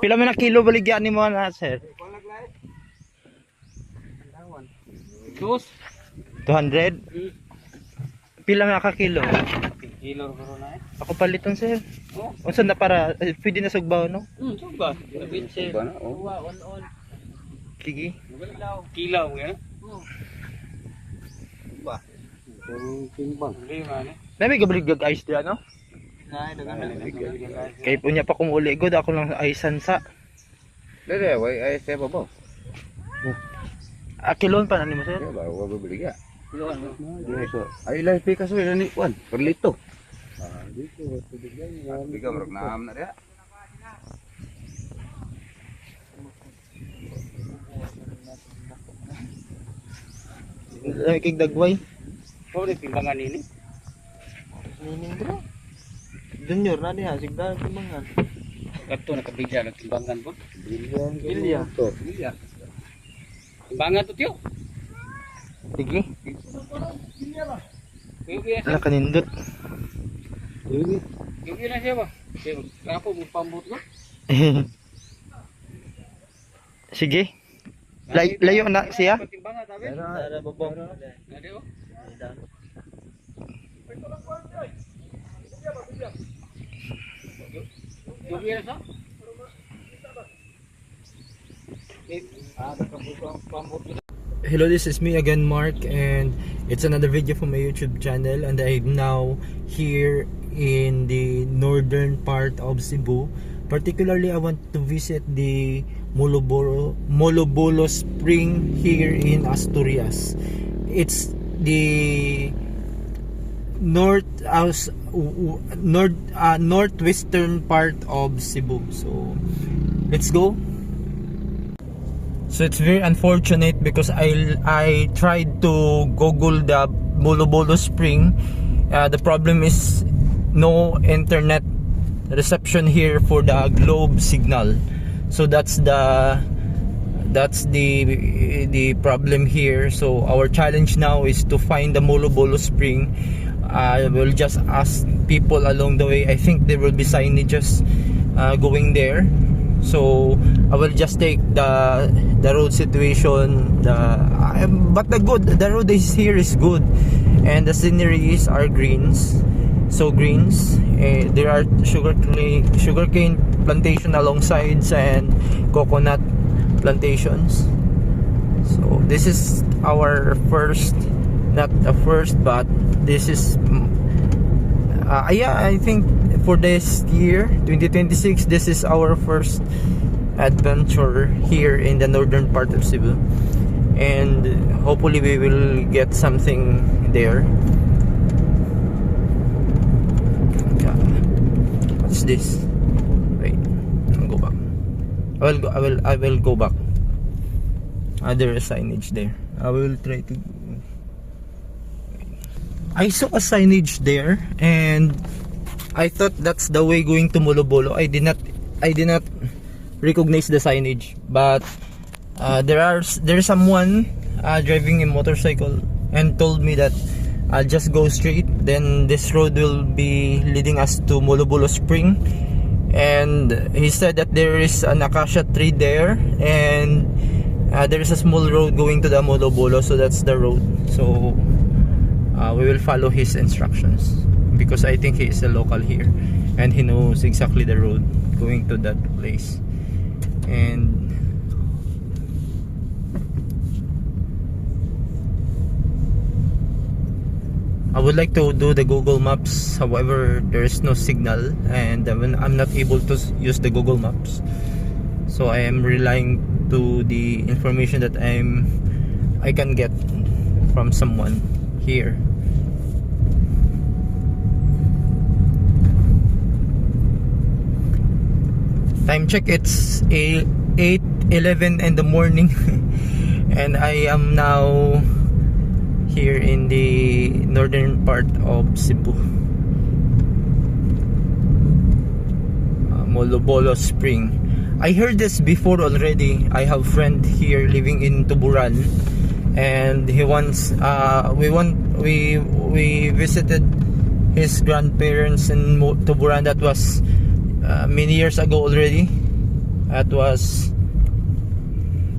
Pila man na kilo baligyan ni mo na sir? 200? Pila nga ka kilo? Kilo ko na eh. Ako paliton sir. Unsa na para pwede na sugbaw no? Sugba. Sugba na. On. Sige. Kilaw ya. Sugba. Timbang. Nami gabaligag ice dia no? Kay punya pa kung uli god ako lang ay sansa. Dere, way ay sa babo. Kilon pa na nimo sir? Ba, wa bibili ya. Ay lai pika so ni wan, perlito. Dito biga brok naam na dia. Kig dagway. Pwede timbangan ini. Nining bro. Junior na diha sigda timbangan. Kato nakabigya ng timbangan po. Bilya. Bilya. Timbangan to tiyo. Sige. Yugi Ala kanindot. Yugi na siya ba? Kapo mo pambot ko. Sige. Layo na siya. Timbangan tabi. Ara bobong. Ada oh. Yugi na siya. Hello, this is me again, Mark, and it's another video from my YouTube channel, and I'm now here in the northern part of Cebu. Particularly, I want to visit the Molobolo Spring here in Asturias. It's the northwestern part of Cebu. So let's go. So it's very unfortunate because I tried to Google the Molobolo Spring. The problem is no internet reception here for the globe signal. So that's the problem here. So our challenge now is to find the Molobolo Spring. I will just ask people along the way. I think there will be signages going there. So I will just take the road situation, but the road is here is good, and the sceneries are greens. So greens, there are sugarcane plantation along sides and coconut plantations. So this is our first, not the first, but this is yeah, I think for this year 2026 this is our first adventure here in the northern part of Cebu, and hopefully we will get something there. Yeah. What's this? Wait, I'll go back. I will go back. There is signage there. I will try to. I saw a signage there, and I thought that's the way going to Molobolo. I did not recognize the signage, but there's someone driving a motorcycle and told me that I'll just go straight, then this road will be leading us to Molobolo Spring. And he said that there is an acacia tree there, and there is a small road going to the Molobolo, so that's the road. So we will follow his instructions because I think he is a local here and he knows exactly the road going to that place. And I would like to do the Google Maps, however there is no signal and I'm not able to use the Google Maps, so I am relying to the information that I can get from someone here. Time check, it's 8:11 in the morning and I am now here in the northern part of Cebu. Molobolo Spring. I heard this before already. I have friend here living in Tuburan, and he wants we visited his grandparents in Tuburan. That was many years ago already. That was,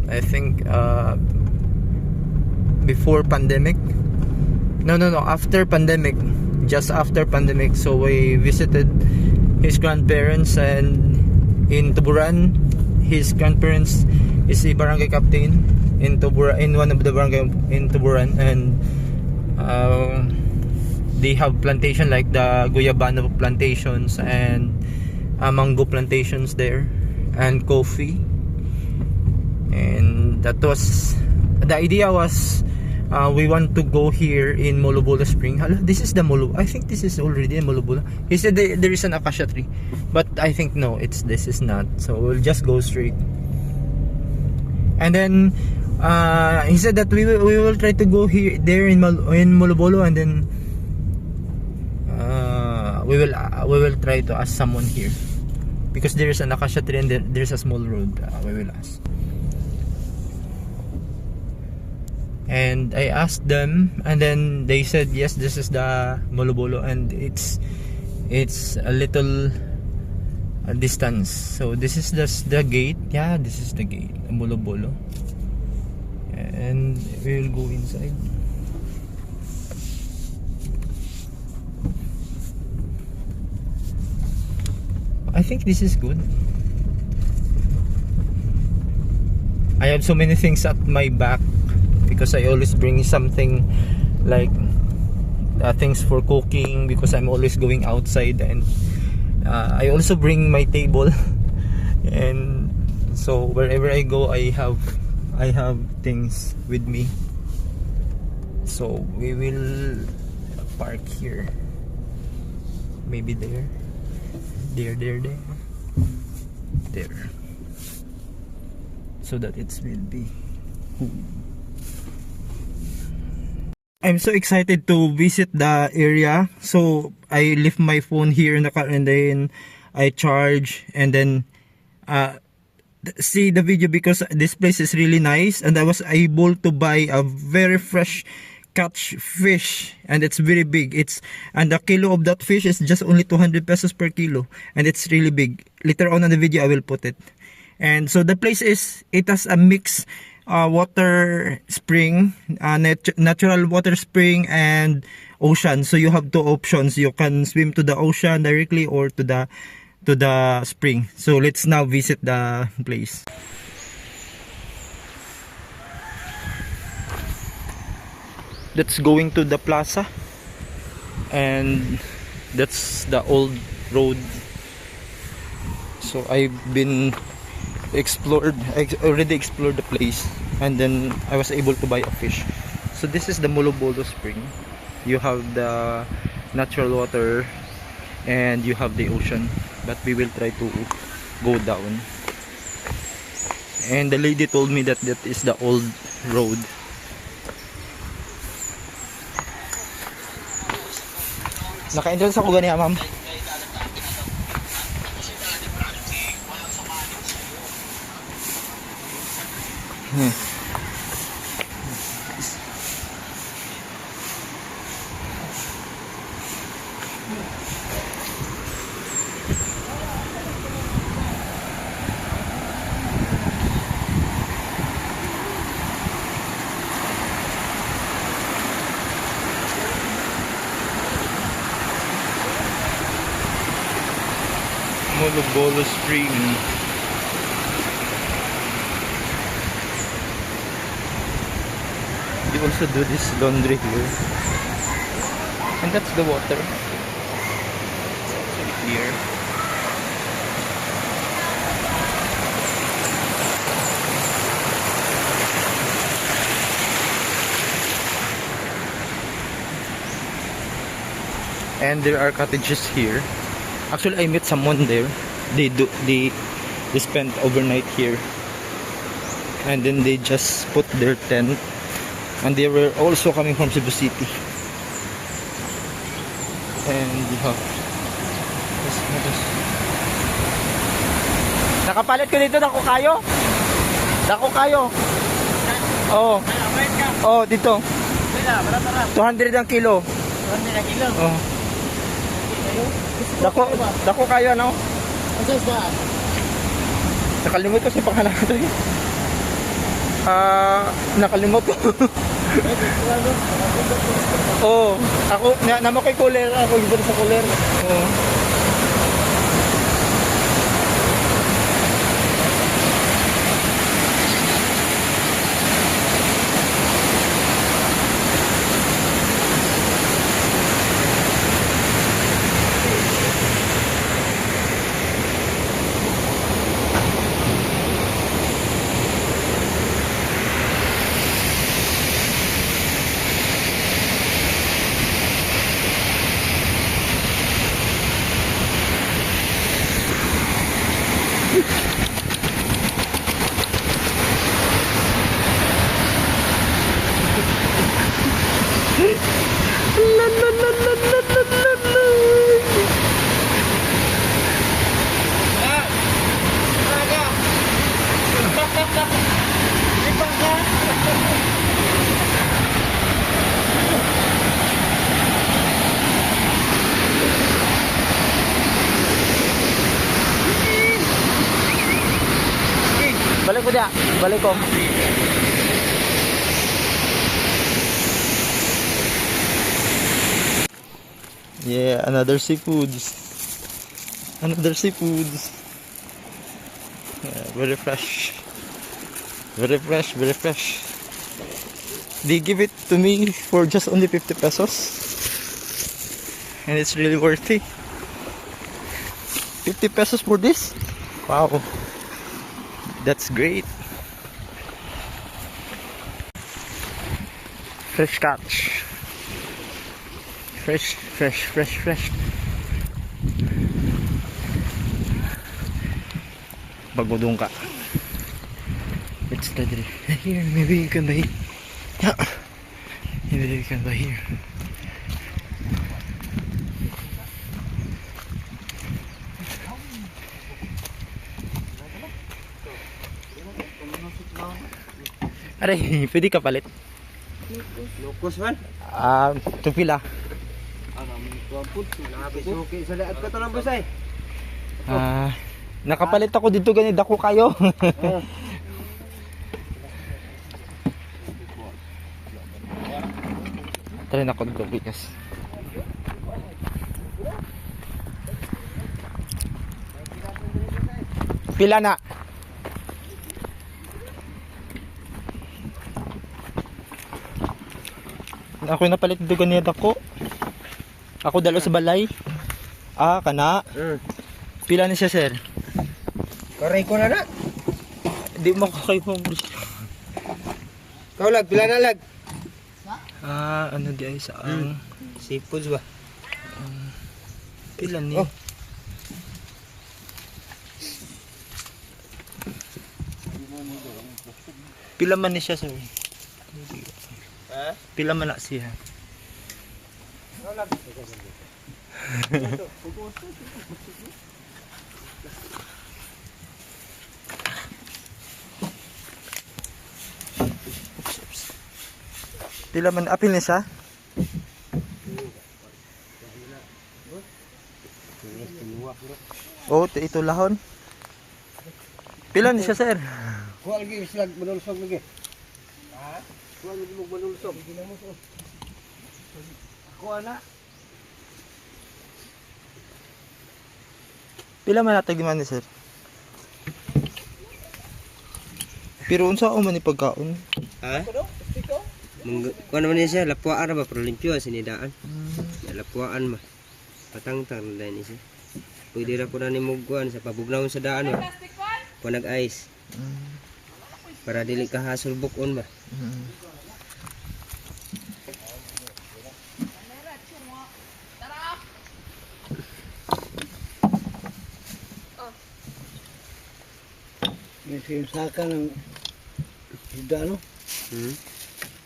I think, before pandemic. No, after pandemic, just after pandemic. So we visited his grandparents, and in Tuburan, his grandparents is a barangay captain in Tuburan, in one of the barangay in Tuburan, and they have plantation like the Guyabano plantations and mango plantations there, and coffee. And that was the idea. Was we want to go here in Molobolo Spring. Hala, this is the I think this is already in Molobolo. He said there is an acacia tree, but I think no, this is not. So we'll just go straight. And then he said that we will try to go here there in Molobolo, and then we will try to ask someone here, because there is an acacia tree and there's a small road. We will ask. And I asked them, and then they said yes, this is the Molobolo, and it's a little distance. So this is the gate. Yeah, this is the gate, Molobolo. And we will go inside. I think this is good. I have so many things at my back, because I always bring something like things for cooking, because I'm always going outside, and I also bring my table. And so wherever I go, I have things with me. So we will park here, maybe there, so that it will be cool. I'm so excited to visit the area. So I leave my phone here in the car, and then I charge, and then see the video, because this place is really nice, and I was able to buy a very fresh catch fish, and it's very big. And the kilo of that fish is just only 200 pesos per kilo, and it's really big. Later on in the video I will put it. And so the place it has a mix water spring, natural water spring, and ocean. So you have two options. You can swim to the ocean directly, or to the spring. So let's now visit the place. That's going to the plaza, and that's the old road. So I already explored the place, and then I was able to buy a fish. So this is the Molobolo Spring. You have the natural water, and you have the ocean, but we will try to go down. And the lady told me that is the old road. Naka-entrance ako ganiya, ma'am. Molobolo Spring. They also do this laundry here, and that's the water. It's actually clear. And there are cottages here. Actually, I met someone there. They spent overnight here, and then they just put their tent, and they were also coming from Cebu City. And nakapalit ko dito, dako kayo. Oo. Oh, dito. Pila, berapa? 200 ang kilo. 200 na kilo. Oh. Dako kayo ano? Ano sa? Nakalimut ko sa pangalan ko eh. Nakalimut ko. Oh, ako namo kay cooler, ako dito sa cooler. Oh. Balik ko dia, balik ko. Yeah, another seafoods. Another seafoods. Yeah, very fresh. Very fresh, very fresh. They give it to me for just only 50 pesos. And it's really worthy. 50 pesos for this? Wow. That's great. Fresh catch. Fresh, fresh, fresh, fresh. Bagudong ka. Let's start it. Here, maybe you can buy. Yeah. Maybe you can buy here. Aray, pwede ka palit. Lukos man. Tupila. Okay, sa lahat ka to lang busay. Nakapalit ako dito ganito dako kayo. Try na ko dito bigas. Pila na. Ako yung napalit dito ganito dako. Ako dalo sa balay. Kana. Pila ni siya, sir? Koray ko na na. Di mo ko kayo po. Kau lag, pila na lag. Ano di ay sa Seafoods ba? pila ni? Oh. Pila man ni siya, sir? Ha? Pila man na siya? Pila man apil ni siya? Oh, ito lahon. Pila ni siya, sir? Kuha lagi, slag manulsog lagi. Ha? Kuha lagi mo manulsog. Kuha na. Pila man natag man ni sir? Pero unsa man ni pagkaon? Ha? Kuha naman niya siya, lapuaan ba? Pero limpyo ang sinidaan. Lapuaan ma. Patang-tang na din siya. Pwede ra ko na ni mugkuan sa pabugnawon sa daan ba? Kuha nag-ice. Para dili ka hasol bukon ba? May kinsakan ng isda, no?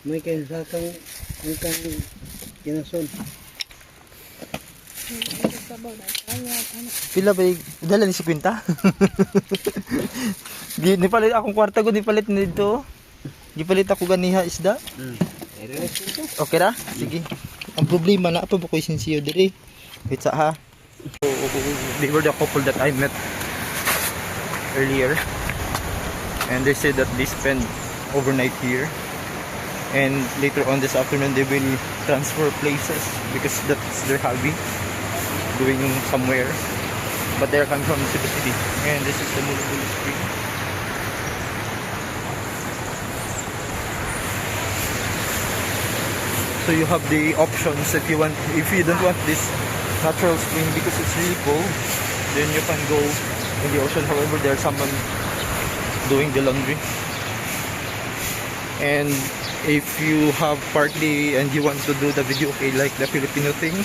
May kinsakan ang kang kinason. Pila ba dala ni 50? Di palit akong kwarta ko, di palit nito. Gipalit ako ganiha isda. Okay ra? Sige. Ang problema na pa ko sinsiyo diri. Wait sa ha. So, they were the couple that I met earlier. And they said that they spend overnight here. And later on this afternoon they will transfer places because that's their hobby. Going somewhere. But they're coming from Cebu City. And this is the Mulubulu Spring. So you have the options if you don't want this natural spring because it's really cold, then you can go in the ocean. However, there's someone doing the laundry. And if you have party and you want to do the video okay like the Filipino thing,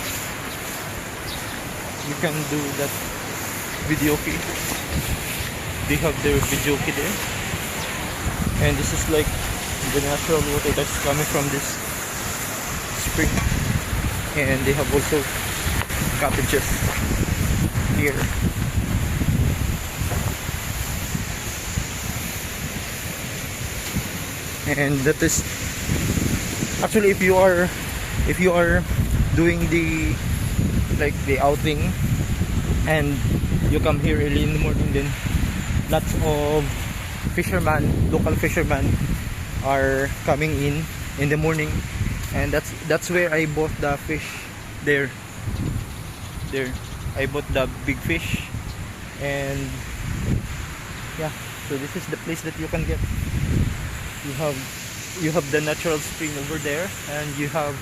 you can do that video okay. They have their video okay there. And this is like the natural water that's coming from this spring, and they have also cottages here. And that is actually if you are doing the outing and you come here early in the morning, then lots of local fishermen are coming in the morning. And that's where I bought the fish there. I bought the big fish. And yeah, so this is the place that you can get. You have the natural spring over there, and you have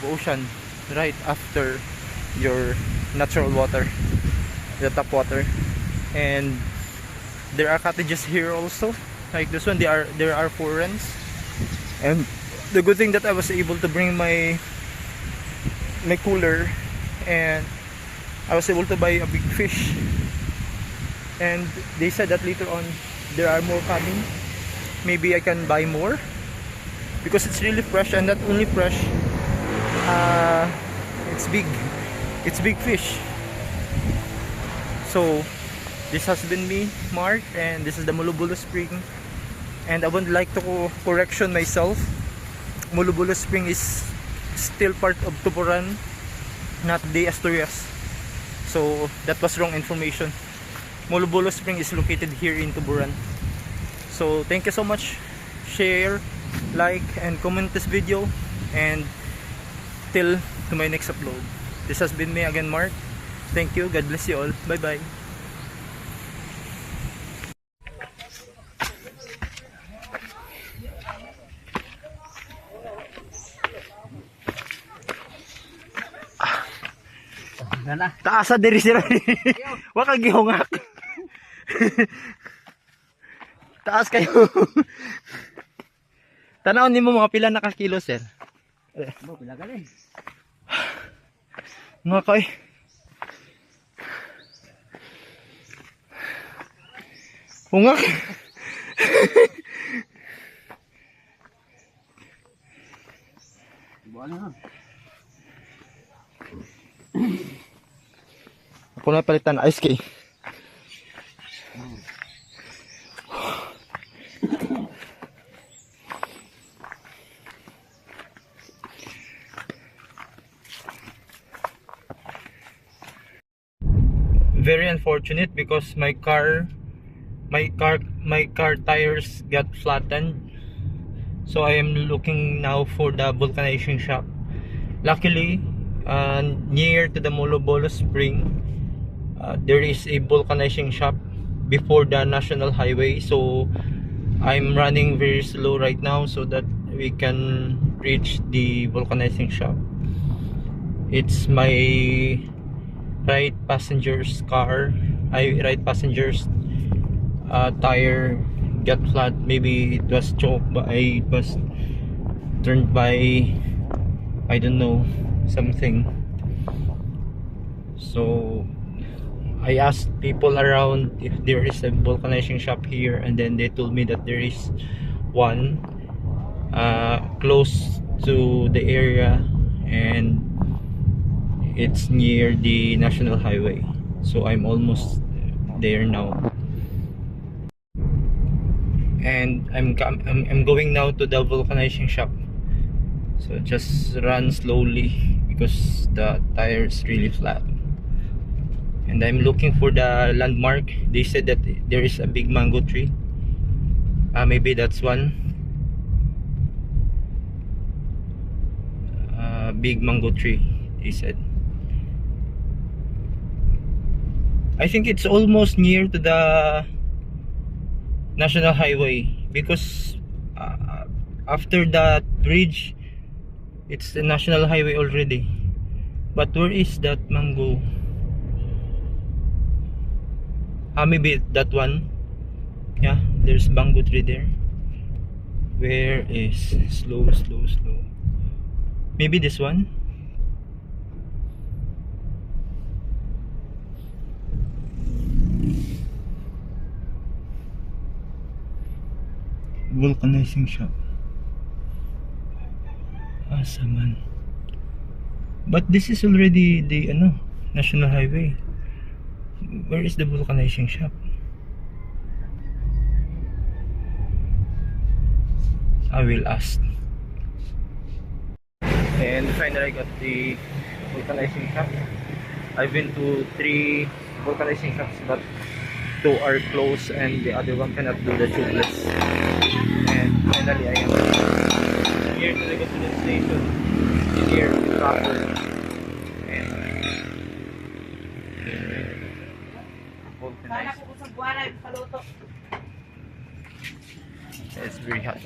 ocean right after your natural water, the tap water. And there are cottages here also, like this one. There are foreigners. And the good thing that I was able to bring my cooler, and I was able to buy a big fish. And they said that later on there are more coming. Maybe I can buy more because it's really fresh, and not only fresh, it's big fish. So this has been me, Mark, and this is the Mulubulu Spring. And I would like to correction myself. Mulubulu Spring is still part of Tuburan, not the Asturias. So that was wrong information. Mulubulu Spring is located here in Tuburan. So thank you so much. Share, like, and comment this video. And till to my next upload. This has been me again, Mark. Thank you. God bless you all. Bye bye. Taasa diri sila. Wa ka gihungak. Taas kayo. Tanaw nimo mga pila na ka kilo, sir? Bo, pila ka rin. Mga kay. Hungak. Buwan na. Ako na palitan ice kay. Very unfortunate because my car tires got flattened. So I am looking now for the vulcanization shop. Luckily, near to the Mulubulu Spring, there is a vulcanizing shop before the national highway. So I'm running very slow right now so that we can reach the vulcanizing shop. It's my right passenger's tire got flat. Maybe it was choked by, it was turned by, I don't know, something. So I asked people around if there is a vulcanizing shop here, and then they told me that there is one close to the area, and it's near the national highway. So I'm almost there now. and I'm going now to the vulcanizing shop. So just run slowly because the tire is really flat. And I'm looking for the landmark. They said that there is a big mango tree. Maybe that's one. Big mango tree, they said. I think it's almost near to the national highway because after that bridge, it's the national highway already. But where is that mango? Maybe that one. Yeah, there's mango tree there. Where is slow? Maybe this one. Vulcanizing shop. Asaman. But this is already the national highway. Where is the vulcanizing shop? I will ask. And finally I got the vulcanizing shop. I've been to 3 vulcanizing shops, but 2 are closed and the other one cannot do the tubeless. And finally I am here to go to the station here in Crawford. And vulcanizing. It's very hot.